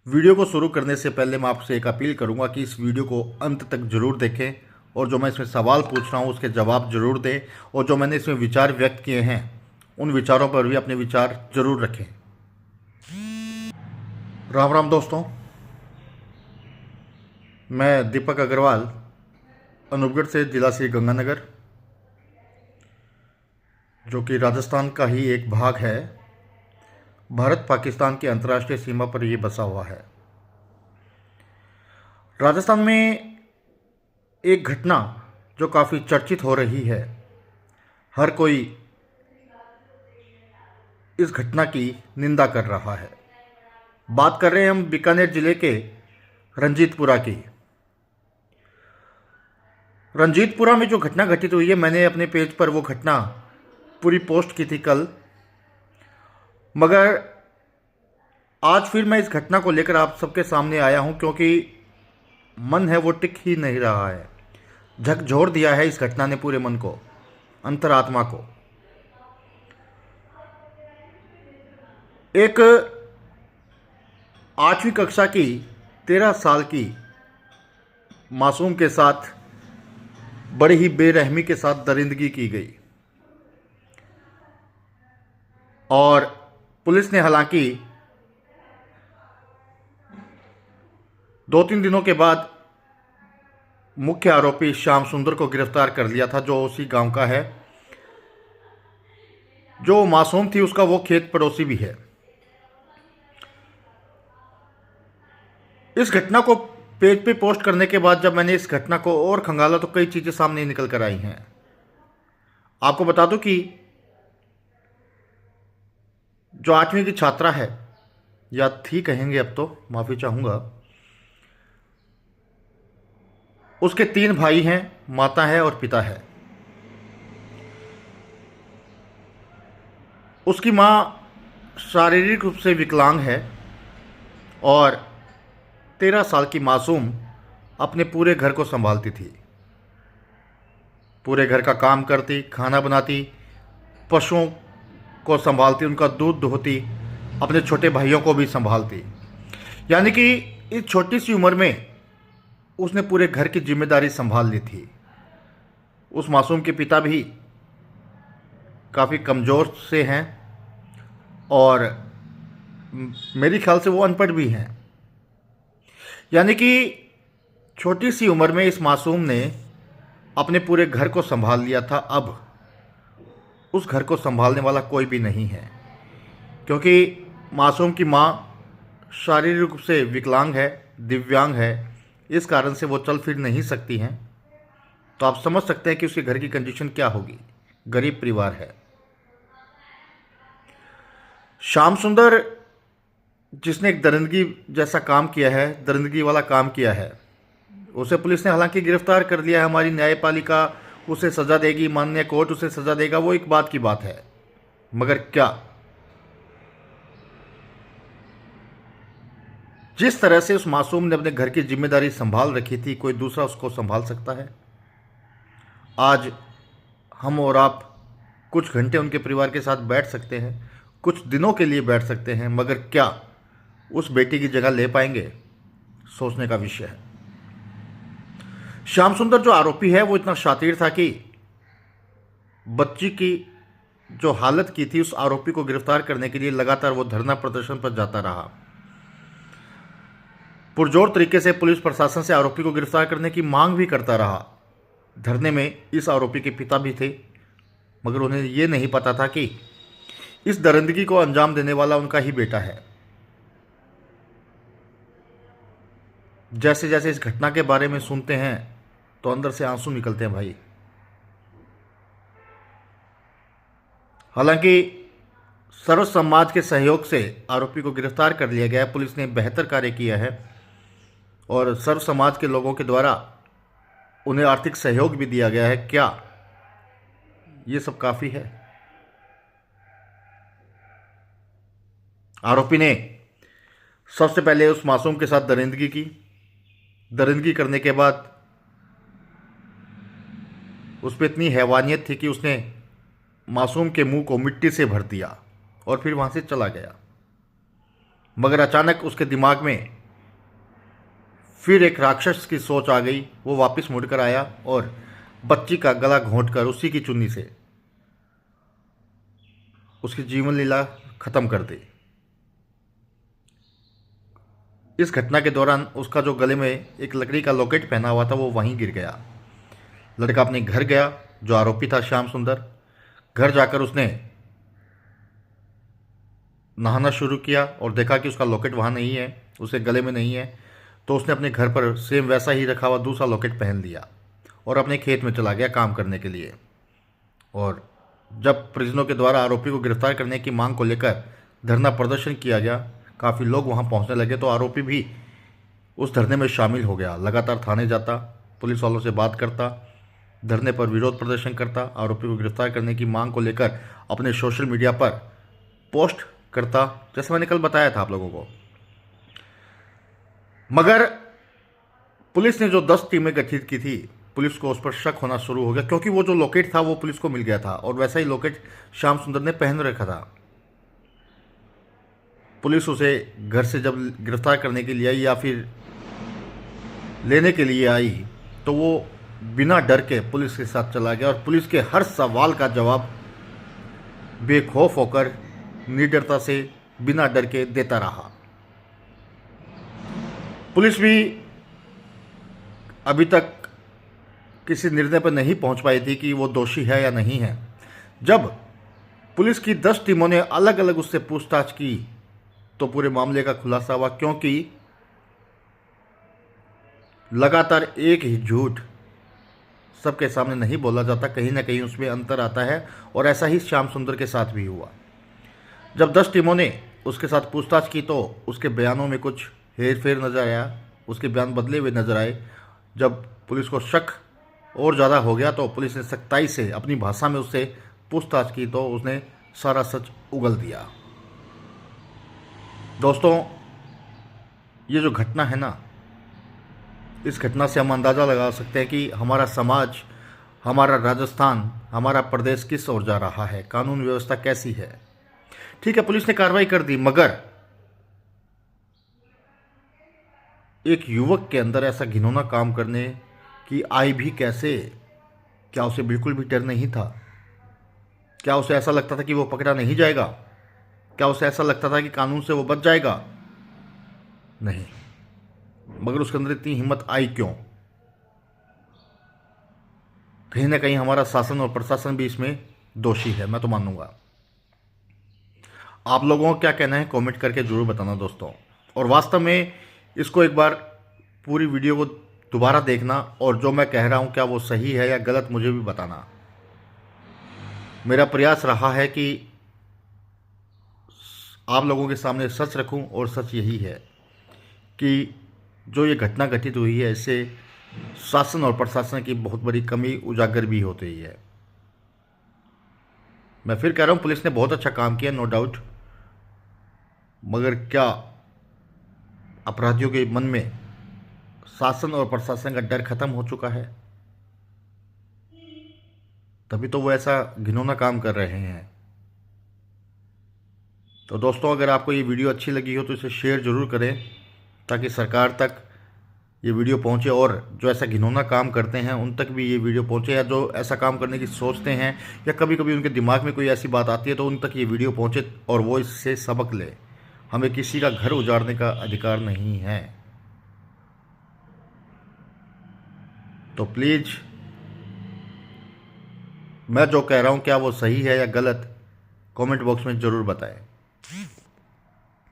Video को शुरू करने से पहले मैं आपसे एक अपील करूंगा कि इस वीडियो को अंत तक ज़रूर देखें और जो मैं इसमें सवाल पूछ रहा हूं उसके जवाब ज़रूर दें और जो मैंने इसमें विचार व्यक्त किए हैं उन विचारों पर भी अपने विचार ज़रूर रखें। राम राम दोस्तों, मैं दीपक अग्रवाल अनूपगढ़ से, जिला श्री गंगानगर, जो कि राजस्थान का ही एक भाग है। भारत पाकिस्तान की अंतर्राष्ट्रीय सीमा पर ये बसा हुआ है। राजस्थान में एक घटना जो काफ़ी चर्चित हो रही है, हर कोई इस घटना की निंदा कर रहा है। बात कर रहे हैं हम बीकानेर जिले के रंजीतपुरा की। रंजीतपुरा में जो घटना घटित हुई है, मैंने अपने पेज पर वो घटना पूरी पोस्ट की थी कल, मगर आज फिर मैं इस घटना को लेकर आप सबके सामने आया हूं क्योंकि मन है वो टिक ही नहीं रहा है। झकझोर दिया है इस घटना ने पूरे मन को, अंतरात्मा को। एक 8वीं कक्षा की 13 साल की मासूम के साथ बड़ी ही बेरहमी के साथ दरिंदगी की गई और पुलिस ने हालांकि 2-3 दिनों के बाद मुख्य आरोपी श्याम सुंदर को गिरफ्तार कर लिया था, जो उसी गांव का है। जो मासूम थी उसका वो खेत पड़ोसी भी है। इस घटना को पेज पे पोस्ट करने के बाद जब मैंने इस घटना को और खंगाला तो कई चीज़ें सामने निकल कर आई हैं। आपको बता दूं कि जो 8वीं की छात्रा है, या थी कहेंगे, अब तो माफ़ी चाहूँगा, उसके 3 भाई हैं, माता है और पिता है। उसकी माँ शारीरिक रूप से विकलांग है और 13 साल की मासूम अपने पूरे घर को संभालती थी। पूरे घर का काम करती, खाना बनाती, पशुओं को संभालती, उनका दूध दोहती, अपने छोटे भाइयों को भी संभालती। यानी कि इस छोटी सी उम्र में उसने पूरे घर की जिम्मेदारी संभाल ली थी। उस मासूम के पिता भी काफ़ी कमज़ोर से हैं और मेरे ख्याल से वो अनपढ़ भी हैं। यानी कि छोटी सी उम्र में इस मासूम ने अपने पूरे घर को संभाल लिया था। अब उस घर को संभालने वाला कोई भी नहीं है, क्योंकि मासूम की माँ शारीरिक रूप से विकलांग है, दिव्यांग है। इस कारण से वो चल फिर नहीं सकती हैं। तो आप समझ सकते हैं कि उसके घर की कंडीशन क्या होगी। गरीब परिवार है। श्याम सुंदर, जिसने एक दरिंदगी जैसा काम किया है, दरिंदगी वाला काम किया है, उसे पुलिस ने हालांकि गिरफ्तार कर लिया है। हमारी न्यायपालिका उसे सज़ा देगी, माननीय कोर्ट उसे सज़ा देगा, वो एक बात की बात है। मगर क्या जिस तरह से उस मासूम ने अपने घर की जिम्मेदारी संभाल रखी थी, कोई दूसरा उसको संभाल सकता है? आज हम और आप कुछ घंटे उनके परिवार के साथ बैठ सकते हैं, कुछ दिनों के लिए बैठ सकते हैं, मगर क्या उस बेटी की जगह ले पाएंगे? सोचने का विषय है। श्याम सुंदर जो आरोपी है वो इतना शातिर था कि बच्ची की जो हालत की थी, उस आरोपी को गिरफ्तार करने के लिए लगातार वो धरना प्रदर्शन पर जाता रहा। पुरजोर तरीके से पुलिस प्रशासन से आरोपी को गिरफ्तार करने की मांग भी करता रहा। धरने में इस आरोपी के पिता भी थे, मगर उन्हें ये नहीं पता था कि इस दरिंदगी को अंजाम देने वाला उनका ही बेटा है। जैसे जैसे इस घटना के बारे में सुनते हैं तो अंदर से आंसू निकलते हैं भाई। हालांकि सर्व समाज के सहयोग से आरोपी को गिरफ्तार कर लिया गया है। पुलिस ने बेहतर कार्य किया है और सर्व समाज के लोगों के द्वारा उन्हें आर्थिक सहयोग भी दिया गया है। क्या ये सब काफ़ी है? आरोपी ने सबसे पहले उस मासूम के साथ दरिंदगी की। दरिंदगी करने के बाद उस पर इतनी हैवानियत थी कि उसने मासूम के मुंह को मिट्टी से भर दिया और फिर वहाँ से चला गया। मगर अचानक उसके दिमाग में फिर एक राक्षस की सोच आ गई। वो वापस मुड़कर आया और बच्ची का गला घोंटकर उसी की चुन्नी से उसकी जीवन लीला खत्म कर दी। इस घटना के दौरान उसका जो गले में एक लकड़ी का लॉकेट पहना हुआ था वो वहीं गिर गया। लड़का अपने घर गया, जो आरोपी था श्याम सुंदर। घर जाकर उसने नहाना शुरू किया और देखा कि उसका लॉकेट वहाँ नहीं है, उसके गले में नहीं है। तो उसने अपने घर पर सेम वैसा ही रखा हुआ दूसरा लॉकेट पहन लिया और अपने खेत में चला गया काम करने के लिए। और जब परिजनों के द्वारा आरोपी को गिरफ्तार करने की मांग को लेकर धरना प्रदर्शन किया गया, काफ़ी लोग वहाँ पहुँचने लगे, तो आरोपी भी उस धरने में शामिल हो गया। लगातार थाने जाता, पुलिस वालों से बात करता, धरने पर विरोध प्रदर्शन करता, आरोपी को गिरफ्तार करने की मांग को लेकर अपने सोशल मीडिया पर पोस्ट करता, जैसे मैंने कल बताया था आप लोगों को। मगर पुलिस ने जो 10 टीमें गठित की थी, पुलिस को उस पर शक होना शुरू हो गया, क्योंकि वो जो लॉकेट था वो पुलिस को मिल गया था और वैसा ही लॉकेट श्याम सुंदर ने पहन रखा था। पुलिस उसे घर से जब गिरफ्तार करने के लिए आई या फिर लेने के लिए आई, तो वो बिना डर के पुलिस के साथ चला गया और पुलिस के हर सवाल का जवाब बेखौफ होकर, निडरता से, बिना डर के देता रहा। पुलिस भी अभी तक किसी निर्णय पर नहीं पहुंच पाई थी कि वो दोषी है या नहीं है। जब पुलिस की 10 टीमों ने अलग अलग उससे पूछताछ की तो पूरे मामले का खुलासा हुआ, क्योंकि लगातार एक ही झूठ सबके सामने नहीं बोला जाता, कहीं ना कहीं उसमें अंतर आता है। और ऐसा ही श्याम सुंदर के साथ भी हुआ। जब 10 टीमों ने उसके साथ पूछताछ की तो उसके बयानों में कुछ हेर फेर नज़र आया, उसके बयान बदले हुए नज़र आए। जब पुलिस को शक और ज़्यादा हो गया तो पुलिस ने सख्ताई से अपनी भाषा में उससे पूछताछ की तो उसने सारा सच उगल दिया। दोस्तों, ये जो घटना है ना, इस घटना से हम अंदाज़ा लगा सकते हैं कि हमारा समाज, हमारा राजस्थान, हमारा प्रदेश किस ओर जा रहा है, कानून व्यवस्था कैसी है। ठीक है, पुलिस ने कार्रवाई कर दी, मगर एक युवक के अंदर ऐसा घिनौना काम करने की आई भी कैसे? क्या उसे बिल्कुल भी डर नहीं था? क्या उसे ऐसा लगता था कि वो पकड़ा नहीं जाएगा? क्या उसे ऐसा लगता था कि कानून से वो बच जाएगा? नहीं। मगर उसके अंदर इतनी हिम्मत आई क्यों? कहीं ना कहीं हमारा शासन और प्रशासन भी इसमें दोषी है, मैं तो मानूंगा। आप लोगों को क्या कहना है कमेंट करके ज़रूर बताना दोस्तों। और वास्तव में इसको एक बार पूरी वीडियो को दोबारा देखना और जो मैं कह रहा हूँ क्या वो सही है या गलत मुझे भी बताना। मेरा प्रयास रहा है कि आप लोगों के सामने सच रखूं और सच यही है कि जो ये घटना घटित हुई है इससे शासन और प्रशासन की बहुत बड़ी कमी उजागर भी होती ही है। मैं फिर कह रहा हूँ, पुलिस ने बहुत अच्छा काम किया, नो डाउट, मगर क्या अपराधियों के मन में शासन और प्रशासन का डर खत्म हो चुका है? तभी तो वो ऐसा घिनौना काम कर रहे हैं। तो दोस्तों, अगर आपको ये वीडियो अच्छी लगी हो तो इसे शेयर ज़रूर करें ताकि सरकार तक ये वीडियो पहुंचे और जो ऐसा घिनौना काम करते हैं उन तक भी ये वीडियो पहुंचे, या जो ऐसा काम करने की सोचते हैं या कभी कभी उनके दिमाग में कोई ऐसी बात आती है तो उन तक ये वीडियो पहुंचे और वो इससे सबक ले। हमें किसी का घर उजाड़ने का अधिकार नहीं है। तो प्लीज़, मैं जो कह रहा हूँ क्या वो सही है या गलत, कमेंट बॉक्स में ज़रूर बताएं।